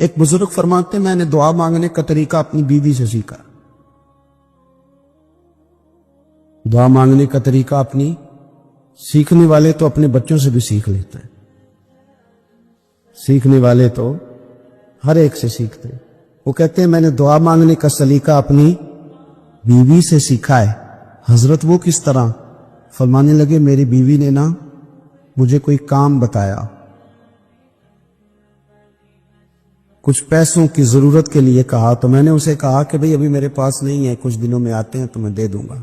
ایک بزرگ فرماتے میں نے دعا مانگنے کا طریقہ اپنی بیوی سے سیکھا. دعا مانگنے کا طریقہ اپنی سیکھنے والے تو اپنے بچوں سے بھی سیکھ لیتے ہیں. سیکھنے والے تو ہر ایک سے سیکھتے ہیں. وہ کہتے ہیں میں نے دعا مانگنے کا سلیقہ اپنی بیوی سے سیکھا ہے. حضرت وہ کس طرح؟ فرمانے لگے میری بیوی نے نا مجھے کوئی کام بتایا، کچھ پیسوں کی ضرورت کے لیے کہا، تو میں نے اسے کہا کہ بھئی ابھی میرے پاس نہیں ہے، کچھ دنوں میں آتے ہیں تو میں دے دوں گا.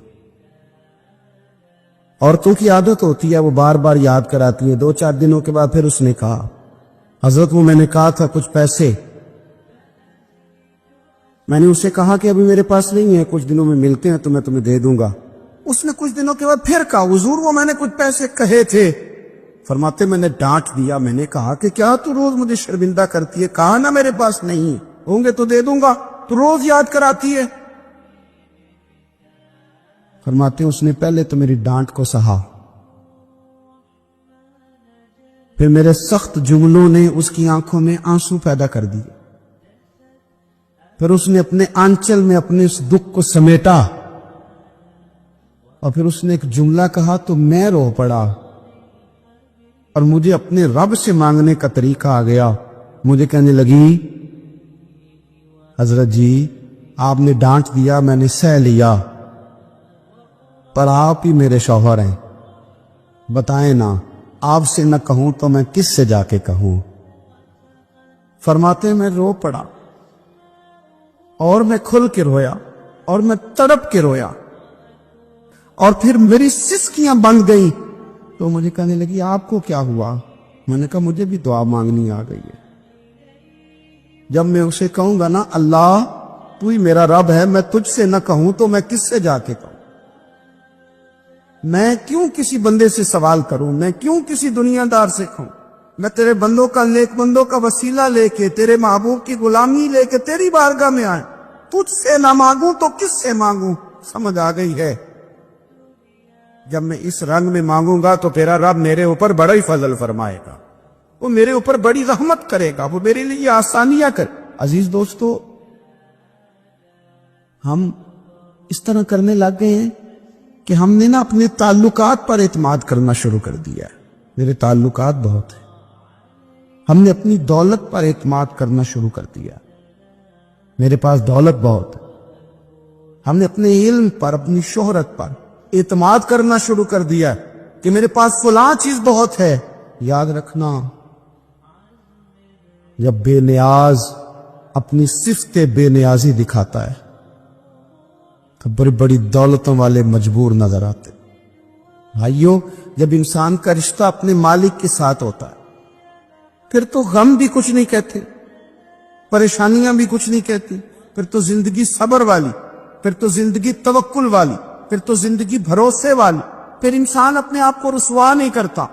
عورتوں کی عادت ہوتی ہے وہ بار بار یاد کراتی ہے. 2-4 دنوں کے بعد پھر اس نے کہا حضرت وہ میں نے کہا تھا کچھ پیسے، میں نے اسے کہا کہ ابھی میرے پاس نہیں ہے، کچھ دنوں میں ملتے ہیں تو میں تمہیں دے دوں گا. اس نے کچھ دنوں کے بعد پھر کہا حضور وہ میں نے کچھ پیسے کہے تھے. فرماتے میں نے ڈانٹ دیا، میں نے کہا کہ کیا تو روز مجھے شرمندہ کرتی ہے، کہا نا میرے پاس نہیں ہوں گے تو دے دوں گا، تو روز یاد کراتی ہے. فرماتے اس نے پہلے تو میری ڈانٹ کو سہا، پھر میرے سخت جملوں نے اس کی آنکھوں میں آنسو پیدا کر دیے. پھر اس نے اپنے آنچل میں اپنے اس دکھ کو سمیٹا اور پھر اس نے ایک جملہ کہا تو میں رو پڑا اور مجھے اپنے رب سے مانگنے کا طریقہ آ گیا. مجھے کہنے لگی حضرت جی آپ نے ڈانٹ دیا میں نے سہ لیا، پر آپ ہی میرے شوہر ہیں، بتائیں نا آپ سے نہ کہوں تو میں کس سے جا کے کہوں. فرماتے میں رو پڑا اور میں کھل کے رویا اور میں تڑپ کے رویا اور پھر میری سسکیاں بن گئیں. تو مجھے کہنے لگی آپ کو کیا ہوا؟ میں نے کہا مجھے بھی دعا مانگنی آ گئی ہے. جب میں اسے کہوں گا نا اللہ تو ہی میرا رب ہے، میں تجھ سے نہ کہوں تو میں کس سے جا کے کہوں؟ میں کیوں کسی بندے سے سوال کروں؟ میں کیوں کسی دنیا دار سے کہوں؟ میں تیرے بندوں کا نیک بندوں کا وسیلہ لے کے تیرے محبوب کی غلامی لے کے تیری بارگاہ میں آئے، تجھ سے نہ مانگوں تو کس سے مانگوں؟ سمجھ آ گئی ہے؟ جب میں اس رنگ میں مانگوں گا تو تیرا رب میرے اوپر بڑا ہی فضل فرمائے گا، وہ میرے اوپر بڑی رحمت کرے گا، وہ میرے لیے آسانیاں کرے. عزیز دوستو ہم اس طرح کرنے لگ گئے ہیں کہ ہم نے نا اپنے تعلقات پر اعتماد کرنا شروع کر دیا ہے. میرے تعلقات بہت ہیں. ہم نے اپنی دولت پر اعتماد کرنا شروع کر دیا، میرے پاس دولت بہت ہے. ہم نے اپنے علم پر اپنی شہرت پر اعتماد کرنا شروع کر دیا کہ میرے پاس فلاں چیز بہت ہے. یاد رکھنا جب بے نیاز اپنی صفت بے نیازی دکھاتا ہے تو بڑی بڑی دولتوں والے مجبور نظر آتے. بھائیو جب انسان کا رشتہ اپنے مالک کے ساتھ ہوتا ہے پھر تو غم بھی کچھ نہیں کہتے، پریشانیاں بھی کچھ نہیں کہتی، پھر تو زندگی صبر والی، پھر تو زندگی توکل والی، پھر تو زندگی بھروسے والی. پھر انسان اپنے آپ کو رسوا نہیں کرتا،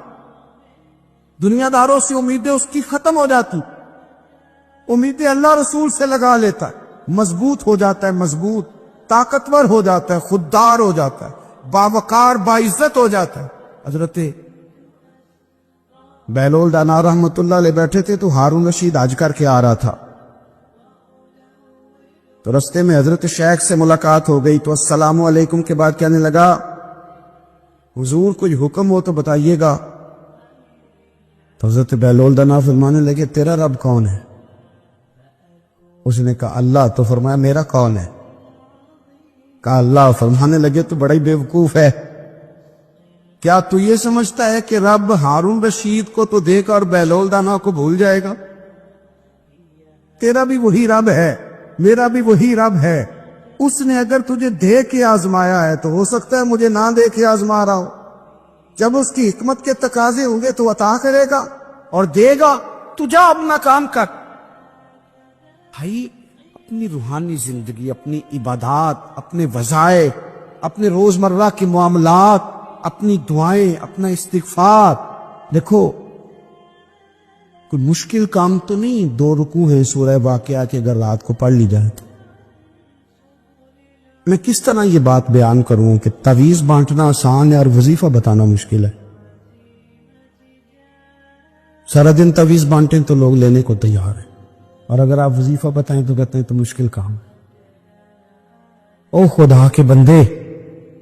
دنیا داروں سے امیدیں اس کی ختم ہو جاتی، امیدیں اللہ رسول سے لگا لیتا ہے، مضبوط ہو جاتا ہے، مضبوط طاقتور ہو جاتا ہے، خوددار ہو جاتا ہے، باوقار باعزت ہو جاتا ہے. حضرت بہلول دانا رحمت اللہ علیہ بیٹھے تھے تو ہارون رشید حج کر کے آ رہا تھا، تو رستے میں حضرت شیخ سے ملاقات ہو گئی تو السلام علیکم کے بعد کہنے لگا حضور کوئی حکم ہو تو بتائیے گا. تو حضرت بہلول دانا فرمانے لگے تیرا رب کون ہے؟ اس نے کہا اللہ. تو فرمایا میرا کون ہے؟ کہا اللہ. فرمانے لگے تو بڑا ہی بیوقوف ہے، کیا تو یہ سمجھتا ہے کہ رب ہارون رشید کو تو دیکھ اور بہلول دانا کو بھول جائے گا؟ تیرا بھی وہی رب ہے، میرا بھی وہی رب ہے. اس نے اگر تجھے دیکھ کے آزمایا ہے تو ہو سکتا ہے مجھے نہ دیکھ کے آزما رہا ہو. جب اس کی حکمت کے تقاضے ہوں گے تو عطا کرے گا اور دے گا. تو جا اپنا کام کر. بھائی اپنی روحانی زندگی، اپنی عبادات، اپنے وظائف، اپنے روزمرہ کے معاملات، اپنی دعائیں، اپنا استغفار، دیکھو کوئی مشکل کام تو نہیں. 2 رکوع ہیں سورہ واقعہ کے، اگر رات کو پڑھ لی جائے تو. میں کس طرح یہ بات بیان کروں کہ تعویذ بانٹنا آسان ہے اور وظیفہ بتانا مشکل ہے. سارا دن تعویذ بانٹیں تو لوگ لینے کو تیار ہیں. اور اگر آپ وظیفہ بتائیں تو کہتے ہیں تو مشکل کام ہے۔ او خدا کے بندے،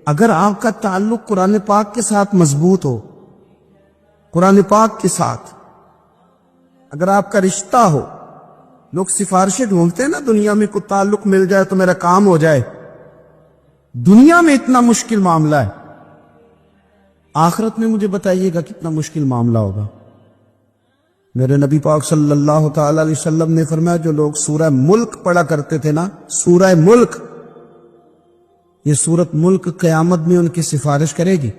اگر آپ کا تعلق قرآن پاک کے ساتھ مضبوط ہو، قرآن پاک کے ساتھ اگر آپ کا رشتہ ہو، لوگ سفارشیں ڈھونڈتے ہیں نا دنیا میں، کوئی تعلق مل جائے تو میرا کام ہو جائے۔ دنیا میں اتنا مشکل معاملہ ہے، آخرت میں مجھے بتائیے گا کتنا مشکل معاملہ ہوگا۔ میرے نبی پاک صلی اللہ تعالی علیہ وسلم نے فرمایا جو لوگ سورہ ملک پڑھا کرتے تھے نا، سورہ ملک، یہ سورت ملک قیامت میں ان کی سفارش کرے گی،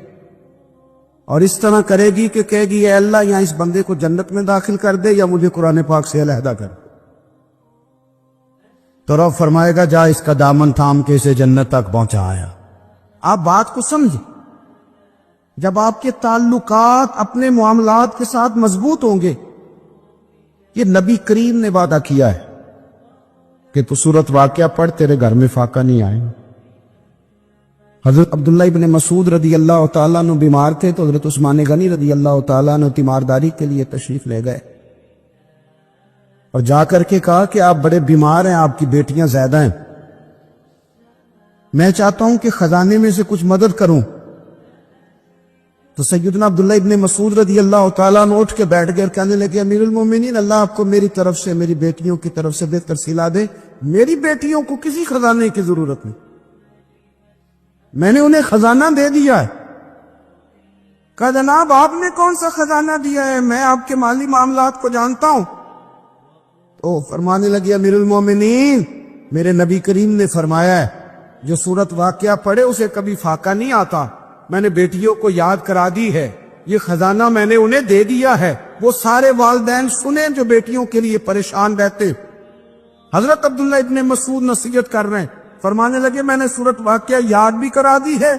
اور اس طرح کرے گی کہ کہے گی اے اللہ یہاں اس بندے کو جنت میں داخل کر دے یا مجھے قرآن پاک سے علیحدہ کر۔ تو رب فرمائے گا جا اس کا دامن تھام کے اسے جنت تک پہنچایا۔ آپ بات کو سمجھیں، جب آپ کے تعلقات اپنے معاملات کے ساتھ مضبوط ہوں گے، یہ نبی کریم نے وعدہ کیا ہے کہ تو سورت واقعہ پڑھ تیرے گھر میں فاقہ نہیں آئے گا۔ حضرت عبداللہ ابن مسعود رضی اللہ تعالیٰ عنہ بیمار تھے تو حضرت عثمان غنی رضی اللہ تعالیٰ عنہ تیمارداری کے لیے تشریف لے گئے اور جا کر کے کہا کہ آپ بڑے بیمار ہیں، آپ کی بیٹیاں زیادہ ہیں، میں چاہتا ہوں کہ خزانے میں سے کچھ مدد کروں۔ تو سیدنا عبداللہ ابن مسعود رضی اللہ تعالیٰ عنہ اٹھ کے بیٹھ گئے اور کہنے لگے امیر المومنین، اللہ آپ کو میری طرف سے، میری بیٹیوں کی طرف سے بہتر صلہ دے، میری بیٹیوں کو کسی خزانے کی ضرورت نہیں، میں نے انہیں خزانہ دے دیا ہے۔ کہا جناب آپ نے کون سا خزانہ دیا ہے، میں آپ کے مالی معاملات کو جانتا ہوں۔ تو فرمانے لگے امیر المومنین، میرے نبی کریم نے فرمایا ہے جو سورت واقعہ پڑھے اسے کبھی فاقہ نہیں آتا، میں نے بیٹیوں کو یاد کرا دی ہے، یہ خزانہ میں نے انہیں دے دیا ہے۔ وہ سارے والدین سنیں جو بیٹیوں کے لیے پریشان رہتے۔ حضرت عبداللہ ابن مسعود نصیحت کر رہے ہیں، فرمانے لگے میں نے سورت واقعہ یاد بھی کرا دی ہے،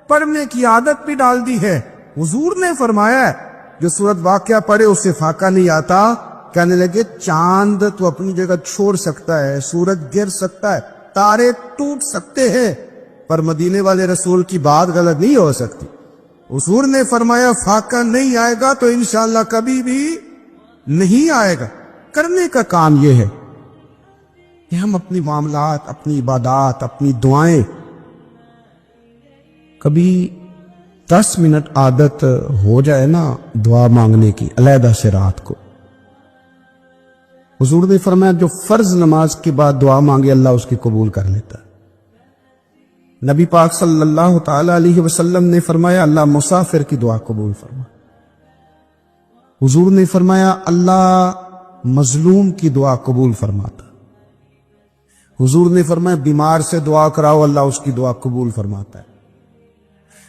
پڑھنے کی عادت بھی ڈال دی ہے۔ حضور نے فرمایا ہے جو سورت واقعہ پڑھے اسے فاقہ نہیں آتا۔ کہنے لگے چاند تو اپنی جگہ چھوڑ سکتا ہے، سورج گر سکتا ہے، تارے ٹوٹ سکتے ہیں، پر مدینے والے رسول کی بات غلط نہیں ہو سکتی۔ حضور نے فرمایا فاقہ نہیں آئے گا تو انشاءاللہ کبھی بھی نہیں آئے گا۔ کرنے کا کام یہ ہے کہ ہم اپنی معاملات، اپنی عبادات، اپنی دعائیں کبھی 10 منٹ عادت ہو جائے نا دعا مانگنے کی علیحدہ سے رات کو۔ حضور نے فرمایا جو فرض نماز کے بعد دعا مانگے اللہ اس کی قبول کر لیتا ہے۔ نبی پاک صلی اللہ تعالی علیہ وسلم نے فرمایا اللہ مسافر کی دعا قبول فرما۔ حضور نے فرمایا اللہ مظلوم کی دعا قبول فرماتا۔ حضور نے فرمایا بیمار سے دعا کراؤ اللہ اس کی دعا قبول فرماتا ہے۔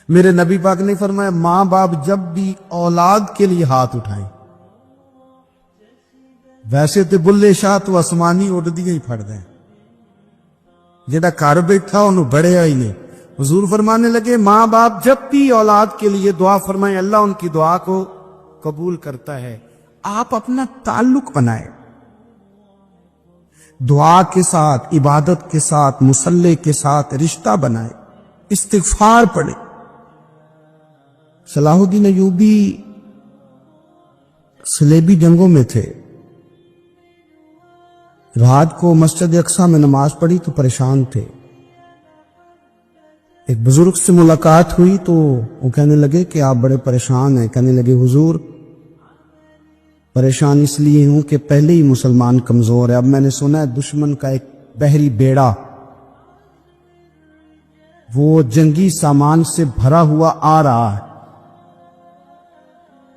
میرے نبی پاک نے فرمایا ماں باپ جب بھی اولاد کے لیے ہاتھ اٹھائیں، ویسے تو بلے شاہ تو آسمانی اڑدیاں ہی پھڑ دیں، جڑا گھر بیٹھا انہوں بڑھیا ہی نہیں۔ حضور فرمانے لگے ماں باپ جب بھی اولاد کے لیے دعا فرمائیں اللہ ان کی دعا کو قبول کرتا ہے۔ آپ اپنا تعلق بنائیں، دعا کے ساتھ، عبادت کے ساتھ، مصلی کے ساتھ رشتہ بنائیں، استغفار پڑھیں۔ صلاح الدین ایوبی صلیبی جنگوں میں تھے، رات کو مسجد اقصی میں نماز پڑھی تو پریشان تھے۔ ایک بزرگ سے ملاقات ہوئی تو وہ کہنے لگے کہ آپ بڑے پریشان ہیں۔ کہنے لگے حضور پریشان اس لیے ہوں کہ پہلے ہی مسلمان کمزور ہے، اب میں نے سنا ہے دشمن کا ایک بحری بیڑا وہ جنگی سامان سے بھرا ہوا آ رہا ہے،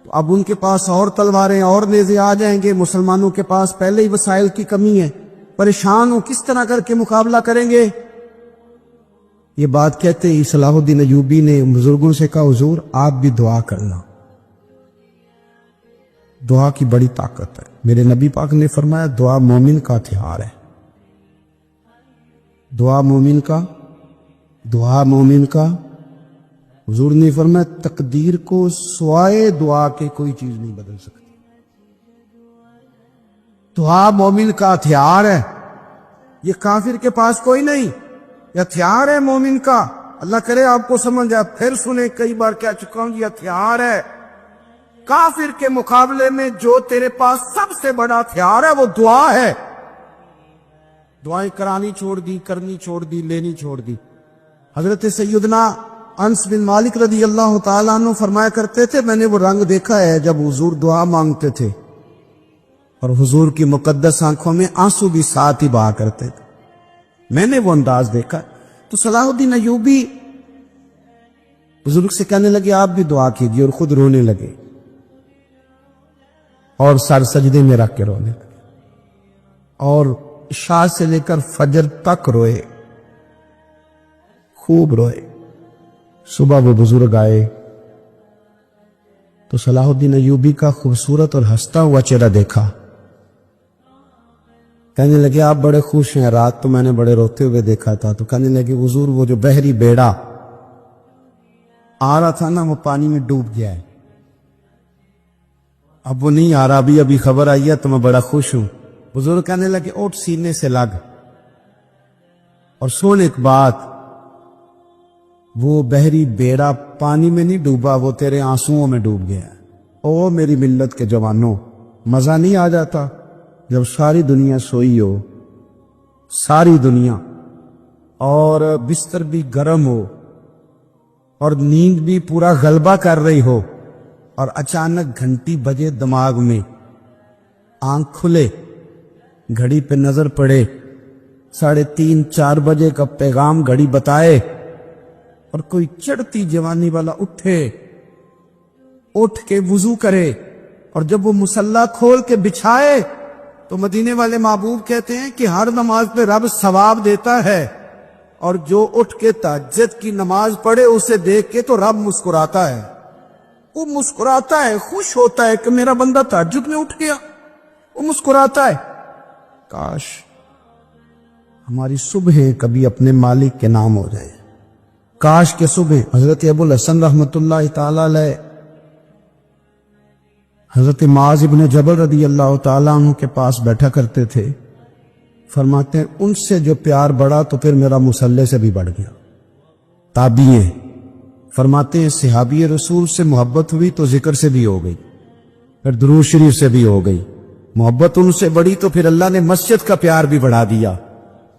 تو اب ان کے پاس اور تلواریں اور نیزے آ جائیں گے، مسلمانوں کے پاس پہلے ہی وسائل کی کمی ہے، پریشان ہوں کس طرح کر کے مقابلہ کریں گے۔ یہ بات کہتے ہی صلاح الدین ایوبی نے بزرگوں سے کہا حضور آپ بھی دعا کرنا، دعا کی بڑی طاقت ہے۔ میرے نبی پاک نے فرمایا دعا مومن کا ہتھیار ہے، دعا مومن کا، دعا مومن کا۔ حضور نے فرمایا تقدیر کو سوائے دعا کے کوئی چیز نہیں بدل سکتی۔ دعا مومن کا ہتھیار ہے، یہ کافر کے پاس کوئی نہیں، یہ ہتھیار ہے مومن کا۔ اللہ کرے آپ کو سمجھ آئے، پھر سنیں، کئی بار کہہ چکا ہوں یہ ہتھیار ہے۔ کافر کے مقابلے میں جو تیرے پاس سب سے بڑا ہتھیار ہے وہ دعا ہے۔ دعائیں کرانی چھوڑ دی، کرنی چھوڑ دی، لینی چھوڑ دی۔ حضرت سیدنا انس بن مالک رضی اللہ تعالیٰ عنہ فرمایا کرتے تھے میں نے وہ رنگ دیکھا ہے جب حضور دعا مانگتے تھے اور حضور کی مقدس آنکھوں میں آنسو بھی ساتھ ہی بہا کرتے تھے، میں نے وہ انداز دیکھا۔ تو صلاح الدین ایوبی بزرگ سے کہنے لگے آپ بھی دعا کیجیے، اور خود رونے لگے اور سر سجدے میں رکھ کے رونے لگے، اور عشاء سے لے کر فجر تک روئے، خوب روئے۔ صبح وہ بزرگ آئے تو صلاح الدین ایوبی کا خوبصورت اور ہنستا ہوا چہرہ دیکھا، کہنے لگے آپ بڑے خوش ہیں، رات تو میں نے بڑے روتے ہوئے دیکھا تھا۔ تو کہنے لگے حضور وہ جو بحری بیڑا آ رہا تھا نا وہ پانی میں ڈوب گیا ہے، اب وہ نہیں آ رہا، ابھی خبر آئی ہے تو میں بڑا خوش ہوں۔ بزرگ کہنے لگے اٹھ سینے سے لگ اور سن ایک بات، وہ بحری بیڑا پانی میں نہیں ڈوبا، وہ تیرے آنسوؤں میں ڈوب گیا ہے۔ او میری ملت کے جوانوں، مزہ نہیں آ جاتا جب ساری دنیا سوئی ہو، ساری دنیا، اور بستر بھی گرم ہو اور نیند بھی پورا غلبہ کر رہی ہو، اور اچانک گھنٹی بجے دماغ میں، آنکھ کھلے، گھڑی پہ نظر پڑے، 3:30 4 بجے کا پیغام گھڑی بتائے، اور کوئی چڑھتی جوانی والا اٹھ کے وضو کرے، اور جب وہ مصلی کھول کے بچھائے تو مدینے والے محبوب کہتے ہیں کہ ہر نماز پہ رب ثواب دیتا ہے، اور جو اٹھ کے تہجد کی نماز پڑھے اسے دیکھ کے تو رب مسکراتا ہے، وہ مسکراتا ہے، خوش ہوتا ہے کہ میرا بندہ تہجد میں اٹھ گیا، وہ مسکراتا ہے۔ کاش ہماری صبح کبھی اپنے مالک کے نام ہو جائے، کاش کے صبح۔ حضرت ابو الحسن رحمت اللہ تعالی علیہ حضرت معاذ ابن جبل رضی اللہ تعالیٰ عنہ کے پاس بیٹھا کرتے تھے، فرماتے ہیں ان سے جو پیار بڑھا تو پھر میرا مصلی سے بھی بڑھ گیا۔ تابعین فرماتے ہیں صحابی رسول سے محبت ہوئی تو ذکر سے بھی ہو گئی، پھر درود شریف سے بھی ہو گئی، محبت ان سے بڑھی تو پھر اللہ نے مسجد کا پیار بھی بڑھا دیا۔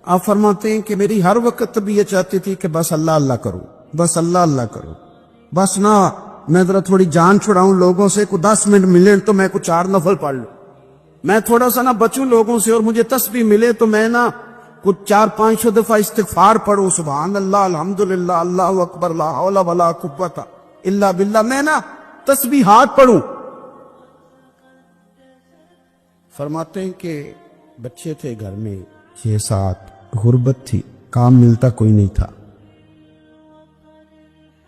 آپ فرماتے ہیں کہ میری ہر وقت طبیعت چاہتی تھی کہ بس اللہ اللہ کروں، بس اللہ اللہ کروں، بس نہ میں ذرا تھوڑی جان چھڑاؤں لوگوں سے، کوئی 10 منٹ ملے تو میں کوئی 4 نفل پڑھ لوں، میں تھوڑا سا نہ بچوں لوگوں سے، اور مجھے تسبیح ملے تو میں نہ کچھ 400-500 دفعہ استغفار پڑھوں، سبحان اللہ، الحمدللہ، اللہ اکبر، لا حول ولا قوت الا باللہ، میں نہ تسبیحات پڑھوں۔ فرماتے ہیں کہ بچے تھے گھر میں 6-7، غربت تھی، کام ملتا کوئی نہیں تھا،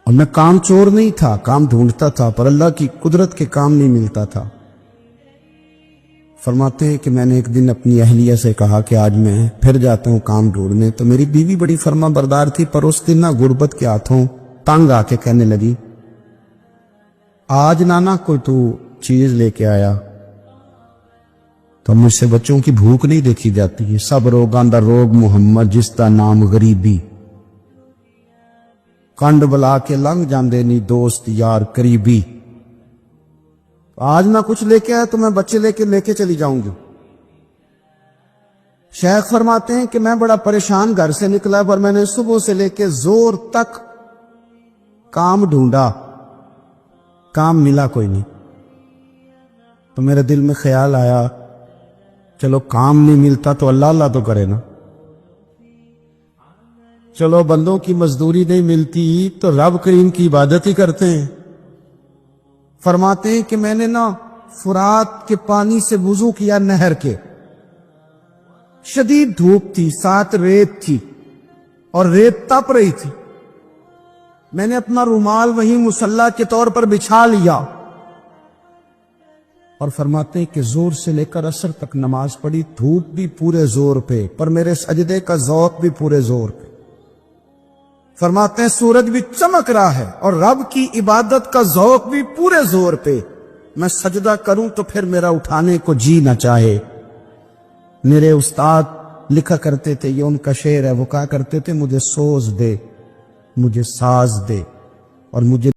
اور میں کام چور نہیں تھا، کام ڈھونڈتا تھا، پر اللہ کی قدرت کے کام نہیں ملتا تھا۔ فرماتے ہیں کہ میں نے ایک دن اپنی اہلیہ سے کہا کہ آج میں پھر جاتا ہوں کام ڈھونڈنے، تو میری بیوی بڑی فرما بردار تھی، پر اس دن نہ غربت کے ہاتھوں تنگ آ کے کہنے لگی آج نانا کوئی تو چیز لے کے آیا، تو مجھ سے بچوں کی بھوک نہیں دیکھی جاتی ہے، سب روگاں دا روگ محمد جس دا نام غریبی، کنڈ بلا کے لنگ جاندے نی دوست یار قریبی، آج نہ کچھ لے کے آیا تو میں بچے لے کے چلی جاؤں گی۔ شیخ فرماتے ہیں کہ میں بڑا پریشان گھر سے نکلا، پر میں نے صبح سے لے کے زور تک کام ڈھونڈا، کام ملا کوئی نہیں، تو میرے دل میں خیال آیا چلو کام نہیں ملتا تو اللہ اللہ تو کرے نا، چلو بندوں کی مزدوری نہیں ملتی تو رب کریم کی عبادت ہی کرتے ہیں۔ فرماتے ہیں کہ میں نے نا فرات کے پانی سے وضو کیا، نہر کے، شدید دھوپ تھی، ساتھ ریت تھی اور ریت تپ رہی تھی، میں نے اپنا رومال وہیں مصلی کے طور پر بچھا لیا، اور فرماتے ہیں کہ زور سے لے کر عصر تک نماز پڑھی، دھوپ بھی پورے زور پہ، پر میرے سجدے کا ذوق بھی پورے زور پہ۔ فرماتے ہیں سورج بھی چمک رہا ہے اور رب کی عبادت کا ذوق بھی پورے زور پہ، میں سجدہ کروں تو پھر میرا اٹھانے کو جی نہ چاہے۔ میرے استاد لکھا کرتے تھے، یہ ان کا شعر ہے، وہ کہا کرتے تھے مجھے سوز دے، مجھے ساز دے، اور مجھے